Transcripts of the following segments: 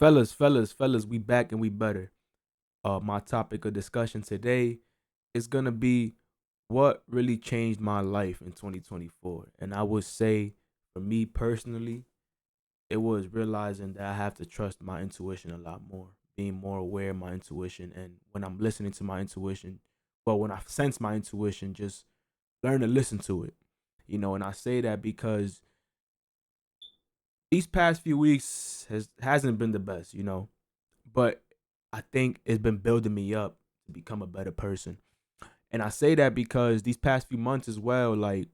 Fellas, we back and we better. My topic of discussion today is gonna be what really changed my life in 2024. And I would say, for me personally, it was realizing that I have to trust my intuition a lot more, being more aware of my intuition. And when I'm listening to my intuition, well, when I sense my intuition, just learn to listen to it. And I say that because these past few weeks hasn't been the best. But I think it's been building me up to become a better person. And I say that because these past few months as well, like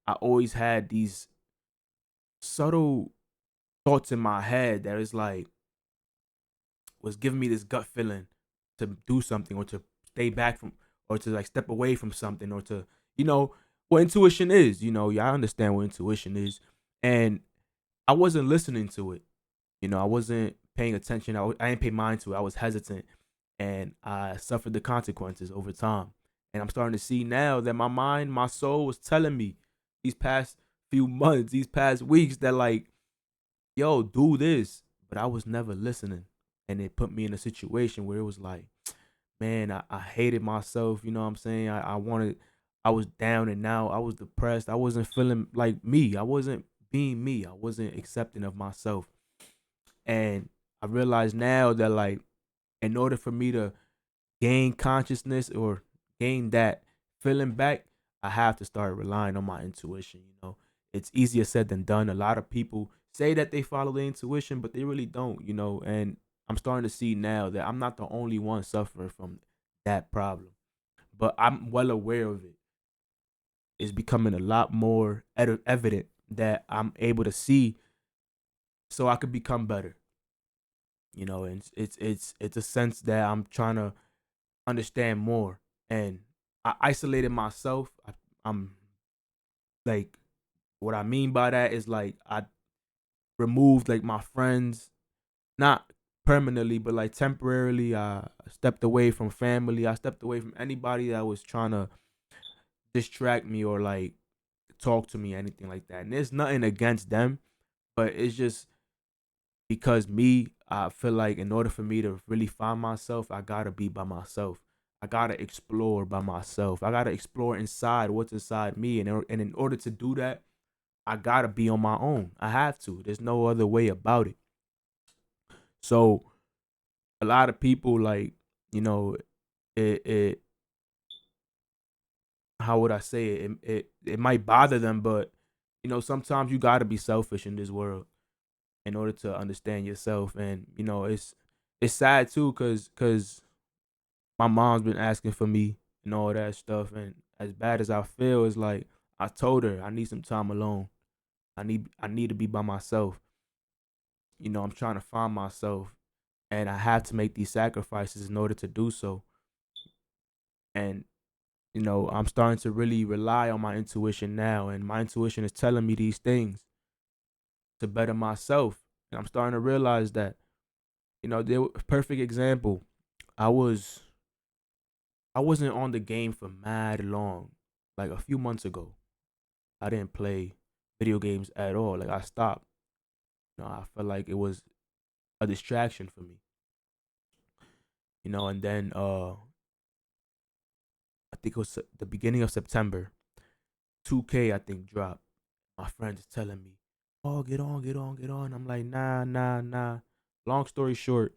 I always had these subtle thoughts in my head that is like was giving me this gut feeling to do something or to stay back from or to like step away from something or to you know what intuition is. Y'all understand what intuition is, and I wasn't listening to it. I wasn't paying attention. I didn't pay mind to it. I was hesitant, and I suffered the consequences over time. And I'm starting to see now that my mind, my soul was telling me these past few months, these past weeks that like, yo, do this. But I was never listening. And it put me in a situation where it was like, man, I hated myself. You know what I'm saying? I was down and out. I was depressed. I wasn't feeling like me. I wasn't being me. I wasn't accepting of myself. And I realize now that like in order for me to gain consciousness or gain that feeling back, I have to start relying on my intuition. It's easier said than done. A lot of people say that they follow their intuition, but they really don't. And I'm starting to see now that I'm not the only one suffering from that problem. But I'm well aware of it. It's becoming a lot more evident that I'm able to see so I could become better. And it's a sense that I'm trying to understand more. And I isolated myself. I'm like, what I mean by that is like I removed like my friends, not permanently, but like temporarily. I stepped away from family. I stepped away from anybody that was trying to distract me or like talk to me, anything like that. And there's nothing against them, but it's just because me, I feel like in order for me to really find myself, I gotta be by myself. I gotta explore by myself. I gotta explore inside what's inside me, and in order to do that, I gotta be on my own. I have to. There's no other way about it. So a lot of people like, you know, it how would I say it? It might bother them, but sometimes you gotta be selfish in this world in order to understand yourself. And it's sad too, cause my mom's been asking for me and all that stuff. And as bad as I feel, it's like I told her I need some time alone. I need to be by myself. I'm trying to find myself, and I have to make these sacrifices in order to do so. And I'm starting to really rely on my intuition now, and my intuition is telling me these things to better myself. And I'm starting to realize that perfect example. I was I wasn't on the game for mad long. Like a few months ago, I didn't play video games at all. Like I stopped. I felt like it was a distraction for me. And then I think it was the beginning of September. 2K I think dropped. My friend is telling me, "Oh, get on, get on, get on." I'm like, "Nah, nah, nah." Long story short,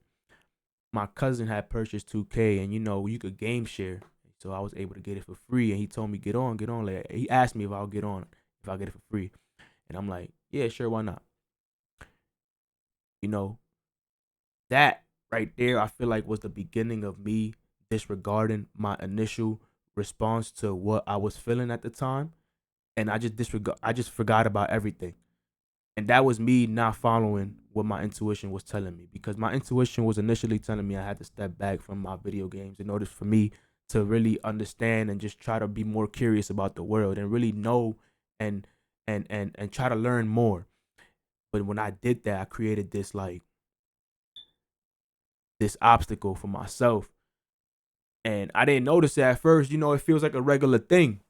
my cousin had purchased 2K, and you could game share, so I was able to get it for free. And he told me, "Get on, get on." Like he asked me if I'll get on if I get it for free, and I'm like, "Yeah, sure, why not?" You know that right there, I feel like was the beginning of me disregarding my initial response to what I was feeling at the time, and I just forgot about everything. And that was me not following what my intuition was telling me, because my intuition was initially telling me I had to step back from my video games in order for me to really understand and just try to be more curious about the world and really know and and try to learn more. But when I did that, I created this obstacle for myself, and I didn't notice it at first. It feels like a regular thing,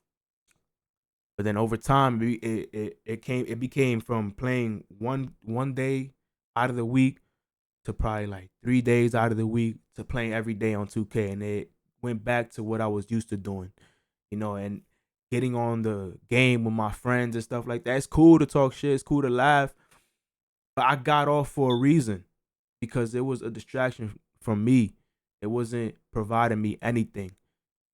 but then over time, it became from playing one day out of the week to probably like 3 days out of the week to playing every day on 2K, and it went back to what I was used to doing, and getting on the game with my friends and stuff like that. It's cool to talk shit, it's cool to laugh, but I got off for a reason because it was a distraction from me. It wasn't providing me anything.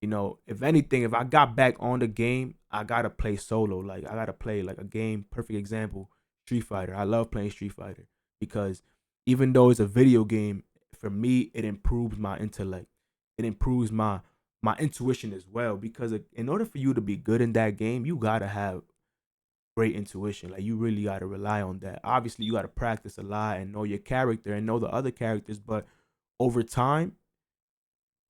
If anything, if I got back on the game, I gotta play solo. Like I gotta play like a game. Perfect example, Street Fighter. I love playing Street Fighter because even though it's a video game, for me it improves my intellect. It improves my intuition as well. Because in order for you to be good in that game, you gotta have great intuition. Like you really gotta rely on that. Obviously, you gotta practice a lot and know your character and know the other characters, but over time,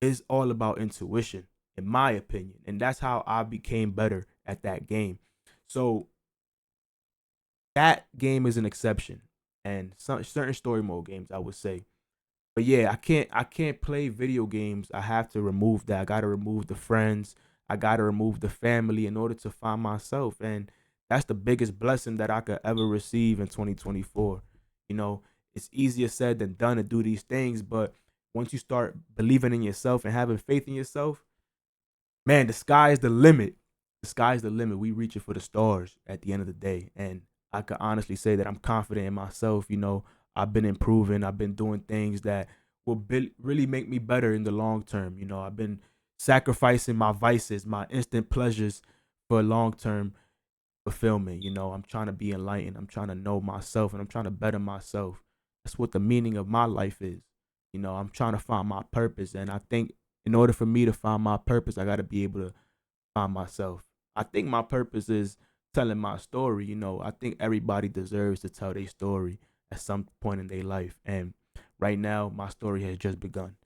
it's all about intuition, in my opinion. And that's how I became better at that game. So that game is an exception. And some certain story mode games, I would say. But yeah, I can't play video games. I have to remove that. I gotta remove the friends. I gotta remove the family in order to find myself. And that's the biggest blessing that I could ever receive in 2024. You know, it's easier said than done to do these things, but once you start believing in yourself and having faith in yourself, man, the sky is the limit. The sky is the limit. We reaching for the stars at the end of the day. And I could honestly say that I'm confident in myself. I've been improving. I've been doing things that will really make me better in the long term. I've been sacrificing my vices, my instant pleasures for long term fulfillment. I'm trying to be enlightened. I'm trying to know myself and I'm trying to better myself. That's what the meaning of my life is. I'm trying to find my purpose. And I think in order for me to find my purpose, I got to be able to find myself. I think my purpose is telling my story. I think everybody deserves to tell their story at some point in their life. And right now, my story has just begun.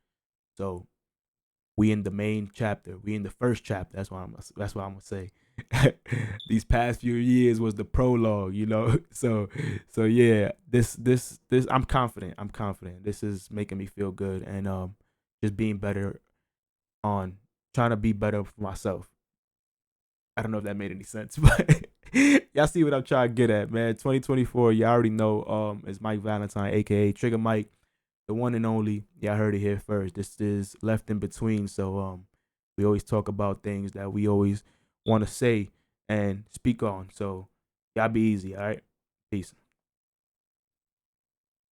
So we in the main chapter. We in the first chapter. That's what I'm gonna say. These past few years was the prologue. So yeah, this I'm confident. I'm confident. This is making me feel good and just being better on trying to be better for myself. I don't know if that made any sense, but y'all see what I'm trying to get at, man. 2024, you already know is Mike Valentine, aka Trigger Mike, the one and only. Y'all heard it here first. This is Left in Between. So we always talk about things that we always want to say and speak on. So y'all be easy, all right? Peace.